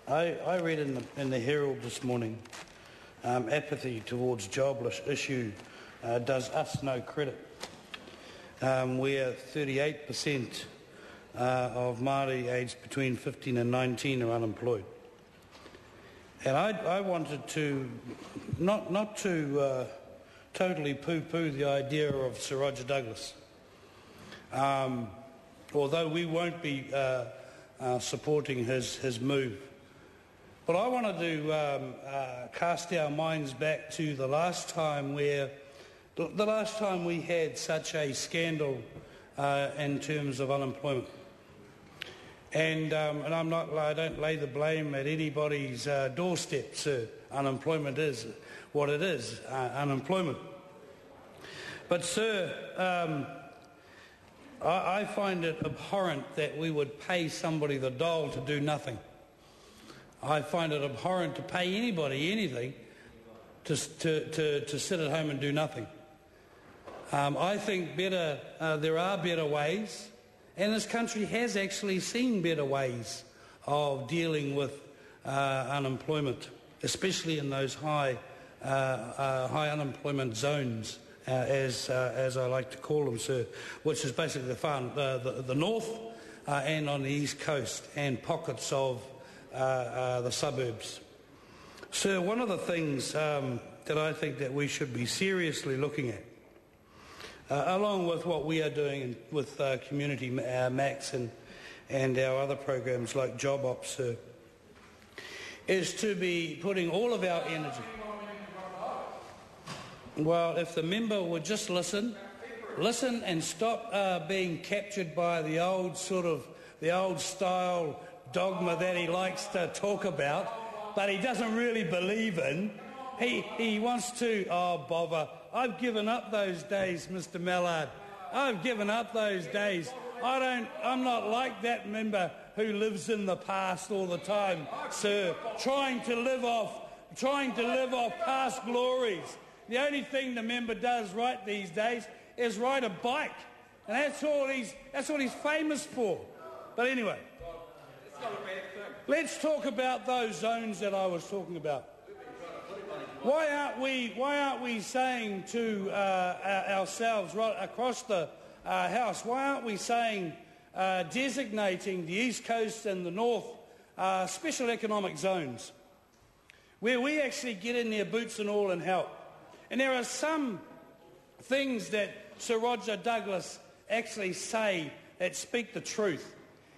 I read in the Herald this morning, apathy towards jobless issue does us no credit. Where 38% of Māori aged between 15 and 19 are unemployed. And I wanted to, not to totally poo-poo the idea of Sir Roger Douglas, although we won't be supporting his move. But I wanted to cast our minds back to the last time we had such a scandal in terms of unemployment. And I don't lay the blame at anybody's doorstep, sir. Unemployment is what it is, unemployment. But, sir, I find it abhorrent that we would pay somebody the dole to do nothing. I find it abhorrent to pay anybody anything to sit at home and do nothing. I think there are better ways, and this country has actually seen better ways of dealing with unemployment, especially in those high unemployment zones, as I like to call them, sir, which is basically the north and on the east coast and pockets of the suburbs. Sir, one of the things that I think that we should be seriously looking at, along with what we are doing with Community Max and our other programs like Job Ops, is to be putting all of our energy. Well, if the member would just listen and stop being captured by the old style dogma that he likes to talk about, but he doesn't really believe in. He wants to, oh, bother. I've given up those days, Mr. Mallard. I've given up those days. I'm not like that member who lives in the past all the time, sir, trying to live off past glories. The only thing the member does right these days is ride a bike, and that's all he's famous for. But anyway, let's talk about those zones that I was talking about. Why aren't we saying to ourselves right across the House, why aren't we saying designating the East Coast and the North special economic zones where we actually get in there boots and all and help? And there are some things that Sir Roger Douglas actually say that speak the truth.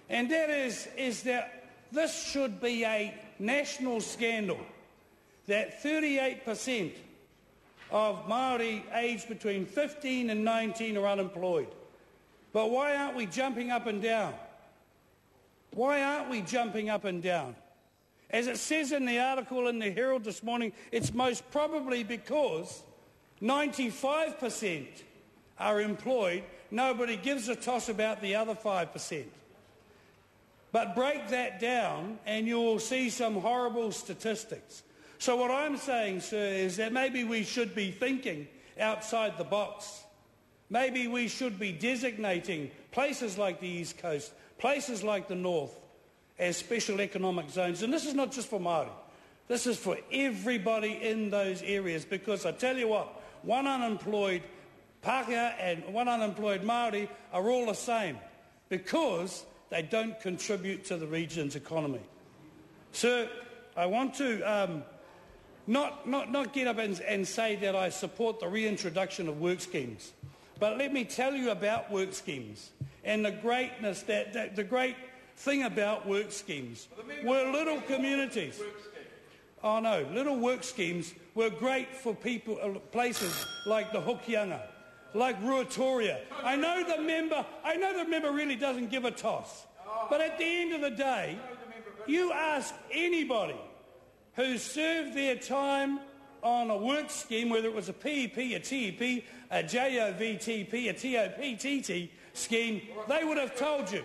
And that is that this should be a national scandal, that 38% of Māori aged between 15 and 19 are unemployed. But why aren't we jumping up and down? Why aren't we jumping up and down? As it says in the article in the Herald this morning, it's most probably because 95% are employed. Nobody gives a toss about the other 5%. But break that down and you will see some horrible statistics. So what I'm saying, sir, is that maybe we should be thinking outside the box. Maybe we should be designating places like the East Coast, places like the North, as special economic zones. And this is not just for Māori. This is for everybody in those areas, because I tell you what, one unemployed Pākehā and one unemployed Māori are all the same, because they don't contribute to the region's economy. Sir, I want to not get up and say that I support the reintroduction of work schemes, but let me tell you about work schemes and the greatness, the great thing about work schemes were little communities. Oh no, little work schemes were great for people, places like the Hokianga, like Ruatoria. I know the member really doesn't give a toss, but at the end of the day, you ask anybody who served their time on a work scheme, whether it was a PEP, a TEP, a JOVTP, a TOPTT scheme, they would have told you.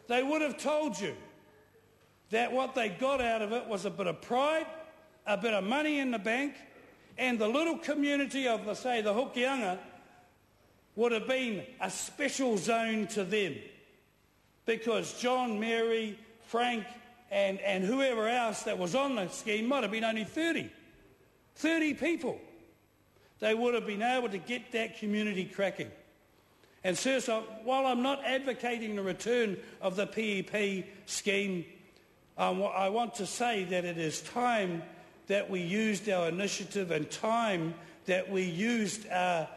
They would have told you that what they got out of it was a bit of pride, a bit of money in the bank, and the little community of, let's say, the Hokianga would have been a special zone to them, because John, Mary, Frank and whoever else that was on the scheme might have been only 30 people. They would have been able to get that community cracking. And so while I'm not advocating the return of the PEP scheme, I want to say that it is time that we used our initiative and time that we used the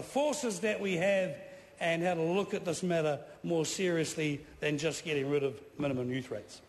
forces that we have and had a look at this matter more seriously than just getting rid of minimum youth rates.